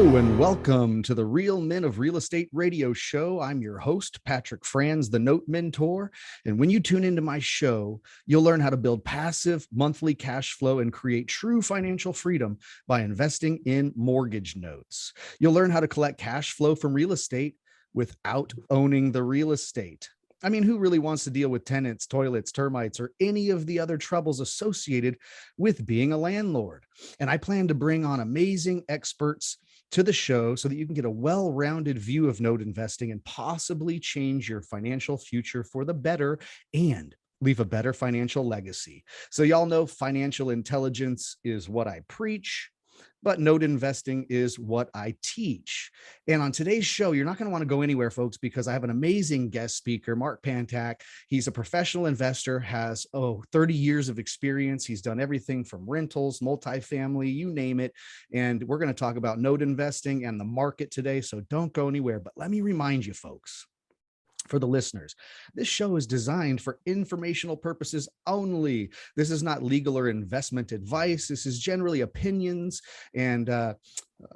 Hello and welcome to the Real Men of Real Estate radio show. I'm your host, Patrick Franz, the Note Mentor. And when you tune into my show, you'll learn how to build passive monthly cash flow and create true financial freedom by investing in mortgage notes. You'll learn how to collect cash flow from real estate without owning the real estate. I mean, who really wants to deal with tenants, toilets, termites, or any of the other troubles associated with being a landlord? And I plan to bring on amazing experts to the show so that you can get a well-rounded view of note investing and possibly change your financial future for the better and leave a better financial legacy. So y'all know financial intelligence is what I preach, but note investing is what I teach. And on today's show, you're not going to want to go anywhere, folks, because I have an amazing guest speaker, Ray Pantak. He's a professional investor, has 30 years of experience. He's done everything from rentals, multifamily, you name it. And we're going to talk about note investing and the market today. So don't go anywhere. But let me remind you, folks, for the listeners, this show is designed for informational purposes only. This is not legal or investment advice. This is generally opinions and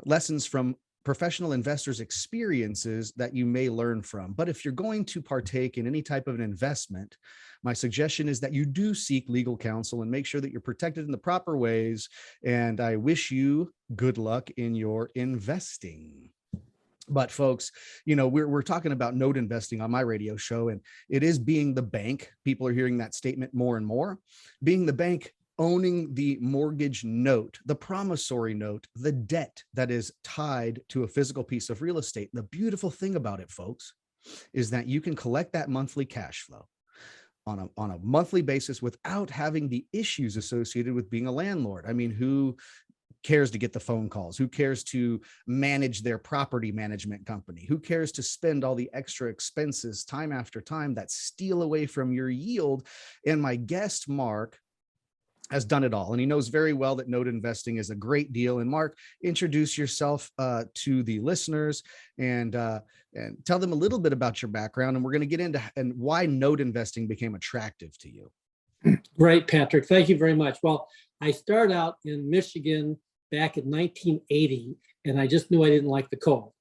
lessons from professional investors' experiences that you may learn from. But if you're going to partake in any type of an investment, my suggestion is that you do seek legal counsel and make sure that you're protected in the proper ways. And I wish you good luck in your investing. But folks, you know, we're talking about note investing on my radio show, and it is being the bank. People are hearing that statement more and more. Being the bank, owning the mortgage note, the promissory note, the debt that is tied to a physical piece of real estate. The beautiful thing about it, folks, is that you can collect that monthly cash flow on a monthly basis without having the issues associated with being a landlord. I mean, who cares to get the phone calls? Who cares to manage their property management company? Who cares to spend all the extra expenses time after time that steal away from your yield? And my guest, Mark, has done it all. And he knows very well that note investing is a great deal. And Mark, introduce yourself to the listeners and tell them a little bit about your background. And we're going to get into and why note investing became attractive to you. Great, Patrick. Thank you very much. Well, I started out in Michigan back in 1980, and I just knew I didn't like the cold.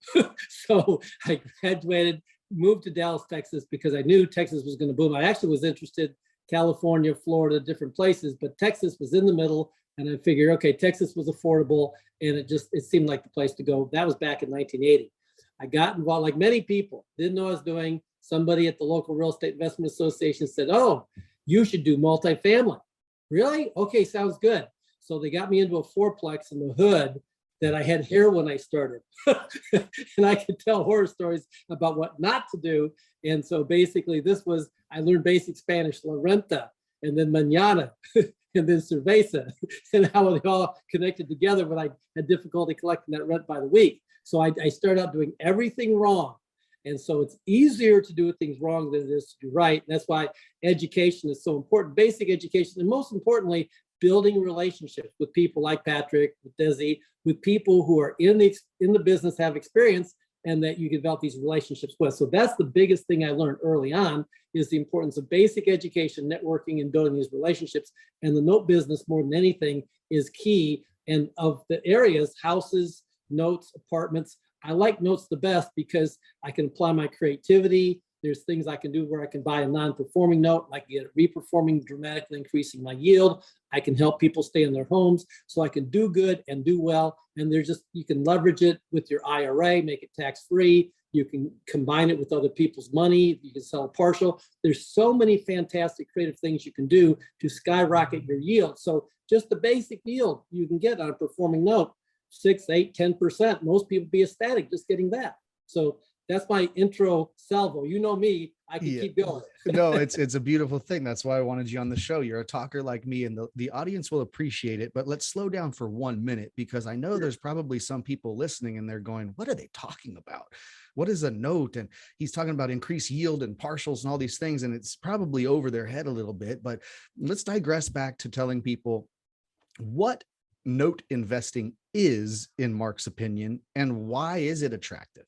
So I graduated, moved to Dallas, Texas, because I knew Texas was going to boom. I actually was interested California, Florida, different places, but Texas was in the middle, and I figured, okay, Texas was affordable, and it seemed like the place to go. That was back in 1980. I got involved, like many people, didn't know what I was doing. Somebody at the local real estate investment association said, "Oh, you should do multifamily." Really? Okay, sounds good. So they got me into a fourplex in the hood that I had hair when I started. And I could tell horror stories about what not to do. And so basically I learned basic Spanish, la renta, and then mañana, and then cerveza, and how they all connected together when I had difficulty collecting that rent by the week. So I started out doing everything wrong. And so it's easier to do things wrong than it is to do right. And that's why education is so important, basic education, and most importantly, building relationships with people like Patrick, with Desi, with people who are in the business, have experience, and that you can develop these relationships with. So that's the biggest thing I learned early on, is the importance of basic education, networking, and building these relationships. And the note business, more than anything, is key. And of the areas, houses, notes, apartments, I like notes the best because I can apply my creativity. There's things I can do where I can buy a non-performing note, like get it re-performing, dramatically increasing my yield. I can help people stay in their homes, so I can do good and do well. And you can leverage it with your IRA, make it tax-free. You can combine it with other people's money. You can sell a partial. There's so many fantastic creative things you can do to skyrocket your yield. So just the basic yield you can get on a performing note, 6, 8, 10%. Most people be ecstatic just getting that. So that's my intro salvo. You know me, I can keep going. No, it's a beautiful thing. That's why I wanted you on the show. You're a talker like me, and the audience will appreciate it. But let's slow down for 1 minute, because I know there's probably some people listening and they're going, what are they talking about? What is a note? And he's talking about increased yield and partials and all these things. And it's probably over their head a little bit, but let's digress back to telling people what note investing is, in Mark's opinion, and why is it attractive?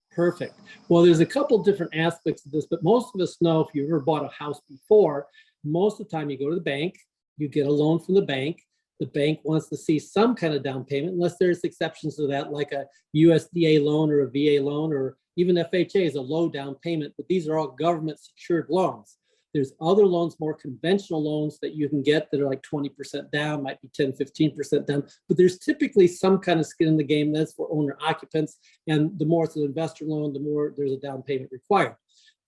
Perfect. Well, there's a couple different aspects of this, but most of us know, if you've ever bought a house before, most of the time you go to the bank, you get a loan from the bank, the bank wants to see some kind of down payment, unless there's exceptions to that, like a USDA loan or a VA loan, or even FHA is a low down payment, but these are all government secured loans. There's other loans, more conventional loans that you can get that are like 20% down, might be 10, 15% down, but there's typically some kind of skin in the game that's for owner occupants. And the more it's an investor loan, the more there's a down payment required.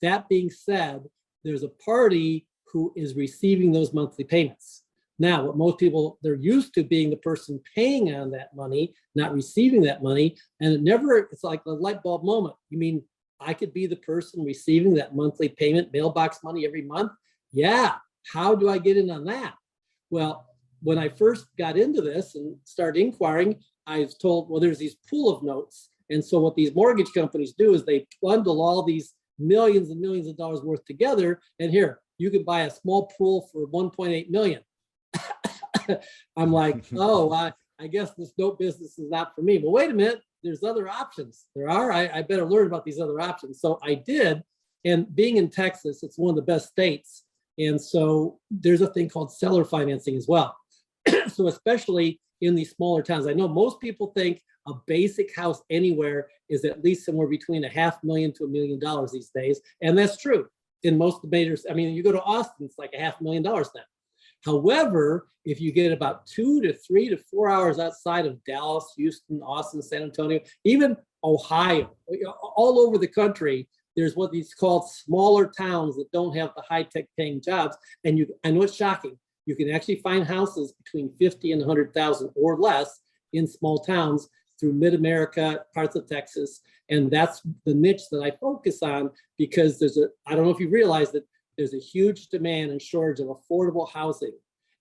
That being said, there's a party who is receiving those monthly payments. Now, what most people, they're used to being the person paying on that money, not receiving that money. And it's like a light bulb moment. You mean I could be the person receiving that monthly payment, mailbox money every month? Yeah. How do I get in on that? Well, when I first got into this and started inquiring, I was told, well, there's these pool of notes. And so what these mortgage companies do is they bundle all these millions and millions of dollars worth together. And here, you can buy a small pool for 1.8 million. I'm like, oh, I guess this note business is not for me. But wait a minute, there's other options. There are. I better learn about these other options. So I did. And being in Texas, it's one of the best states. And so there's a thing called seller financing as well. So especially in these smaller towns, I know most people think a basic house anywhere is at least somewhere between $500,000 to $1 million these days. And that's true in most of the majors. I mean, you go to Austin, it's like $500,000 now. However, if you get about 2 to 3 to 4 hours outside of Dallas, Houston, Austin, San Antonio, even Ohio, all over the country, there's what these called smaller towns that don't have the high-tech paying jobs. And I know it's shocking. You can actually find houses between 50 and 100,000 or less in small towns through mid-America, parts of Texas. And that's the niche that I focus on, because I don't know if you realize that there's a huge demand and shortage of affordable housing.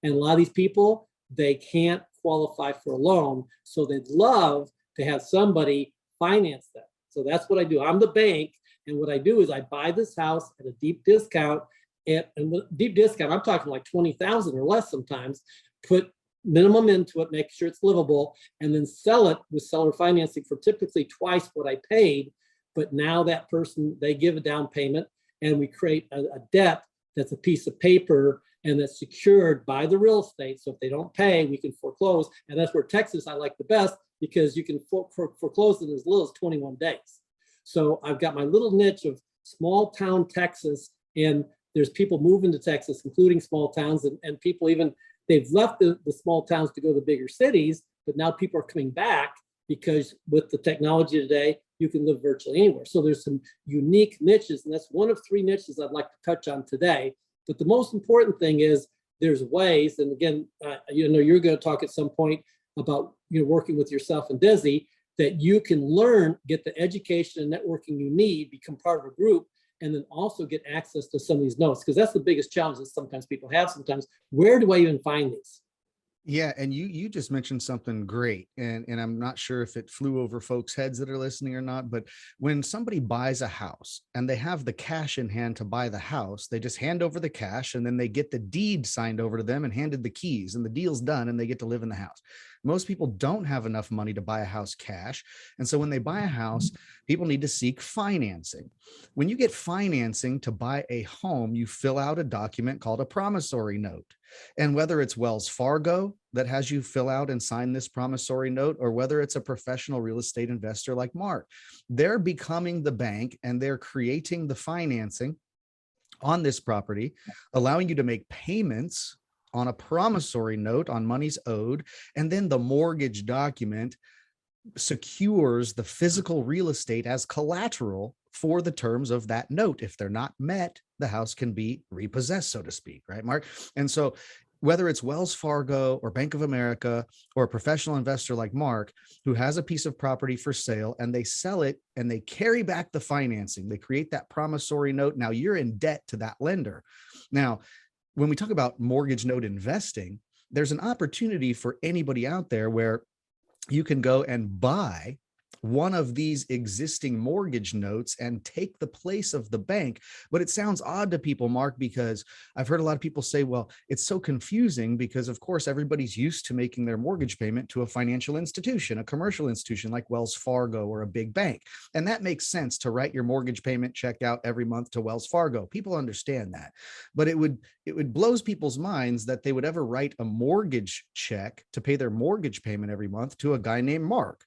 And a lot of these people, they can't qualify for a loan. So they'd love to have somebody finance them. So that's what I do. I'm the bank. And what I do is I buy this house at a deep discount. And the deep discount, I'm talking like 20,000 or less sometimes, put minimum into it, make sure it's livable, and then sell it with seller financing for typically twice what I paid. But now that person, they give a down payment, and we create a debt that's a piece of paper and that's secured by the real estate. So if they don't pay, we can foreclose. And that's where Texas I like the best, because you can foreclose in as little as 21 days. So I've got my little niche of small town Texas, and there's people moving to Texas, including small towns, and people even, they've left the small towns to go to bigger cities, but now people are coming back because with the technology today, you can live virtually anywhere. So there's some unique niches, and that's one of 3 niches I'd like to touch on today. But the most important thing is there's ways, and again, you're going to talk at some point about working with yourself and Desi, that you can learn, get the education and networking you need, become part of a group, and then also get access to some of these notes, because that's the biggest challenge that sometimes people have. Sometimes, where do I even find these? Yeah, and you just mentioned something great, and I'm not sure if it flew over folks' heads that are listening or not, but when somebody buys a house and they have the cash in hand to buy the house, they just hand over the cash, and then they get the deed signed over to them and handed the keys, and the deal's done, and they get to live in the house. Most people don't have enough money to buy a house cash, and so when they buy a house, people need to seek financing. When you get financing to buy a home, you fill out a document called a promissory note. And whether it's Wells Fargo that has you fill out and sign this promissory note, or whether it's a professional real estate investor like Mark, they're becoming the bank and they're creating the financing on this property, allowing you to make payments on a promissory note on monies owed. And then the mortgage document secures the physical real estate as collateral for the terms of that note. If they're not met, the house can be repossessed, so to speak, right, Mark? And so whether it's Wells Fargo or Bank of America or a professional investor like Mark, who has a piece of property for sale and they sell it and they carry back the financing, they create that promissory note. Now you're in debt to that lender. Now, when we talk about mortgage note investing, there's an opportunity for anybody out there where you can go and buy one of these existing mortgage notes and take the place of the bank. But it sounds odd to people, Mark, because I've heard a lot of people say, well, it's so confusing because, of course, everybody's used to making their mortgage payment to a financial institution, a commercial institution like Wells Fargo or a big bank. And that makes sense to write your mortgage payment check out every month to Wells Fargo. People understand that. But it would blows people's minds that they would ever write a mortgage check to pay their mortgage payment every month to a guy named Mark.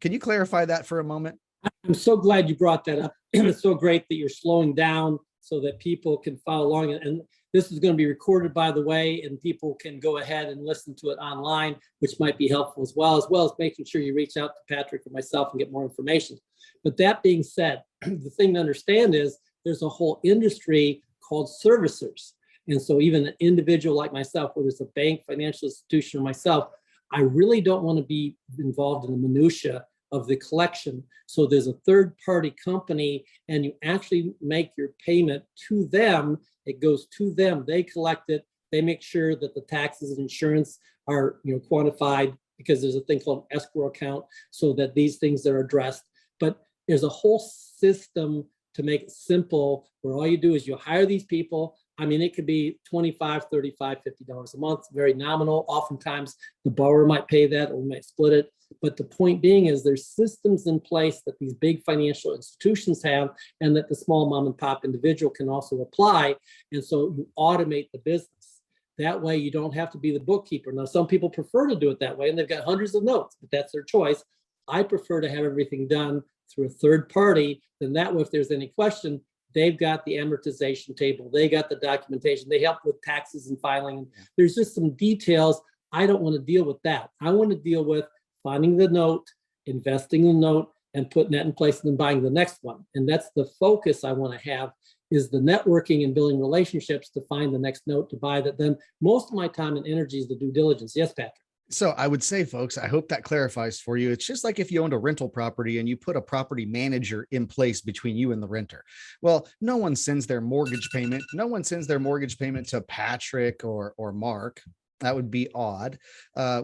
Can you clarify that for a moment? I'm so glad you brought that up. It's so great that you're slowing down so that people can follow along. And this is going to be recorded, by the way, and people can go ahead and listen to it online, which might be helpful as well as making sure you reach out to Patrick or myself and get more information. But that being said, the thing to understand is there's a whole industry called servicers. And so even an individual like myself, whether it's a bank, financial institution, or myself, I really don't want to be involved in the minutia of the collection. So there's a third party company and you actually make your payment to them. It goes to them. They collect it. They make sure that the taxes and insurance are quantified, because there's a thing called escrow account so that these things are addressed. But there's a whole system to make it simple where all you do is you hire these people. I mean, it could be $25, $35, $50 a month, very nominal. Oftentimes the borrower might pay that or we might split it. But the point being is there's systems in place that these big financial institutions have and that the small mom and pop individual can also apply. And so you automate the business. That way you don't have to be the bookkeeper. Now, some people prefer to do it that way and they've got hundreds of notes, but that's their choice. I prefer to have everything done through a third party. Then that way, if there's any question, they've got the amortization table, they got the documentation, they help with taxes and filing. There's just some details. I don't want to deal with that. I want to deal with finding the note, investing in the note, and putting that in place and then buying the next one. And that's the focus I want to have, is the networking and building relationships to find the next note to buy that. Then most of my time and energy is the due diligence. Yes, Patrick. So I would say, folks, I hope that clarifies for you. It's just like if you owned a rental property and you put a property manager in place between you and the renter. Well, no one sends their mortgage payment. No one sends their mortgage payment to Patrick or Mark. That would be odd.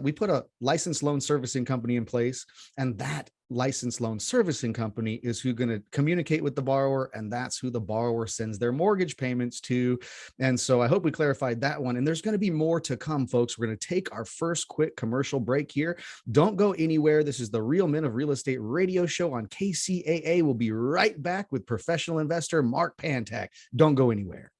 We put a licensed loan servicing company in place, and that licensed loan servicing company is who's going to communicate with the borrower, and that's who the borrower sends their mortgage payments to. And so I hope we clarified that one. And there's going to be more to come, folks. We're going to take our first quick commercial break here. Don't go anywhere. This is the Real Men of Real Estate radio show on KCAA. We'll be right back with professional investor Mark Pantak. Don't go anywhere.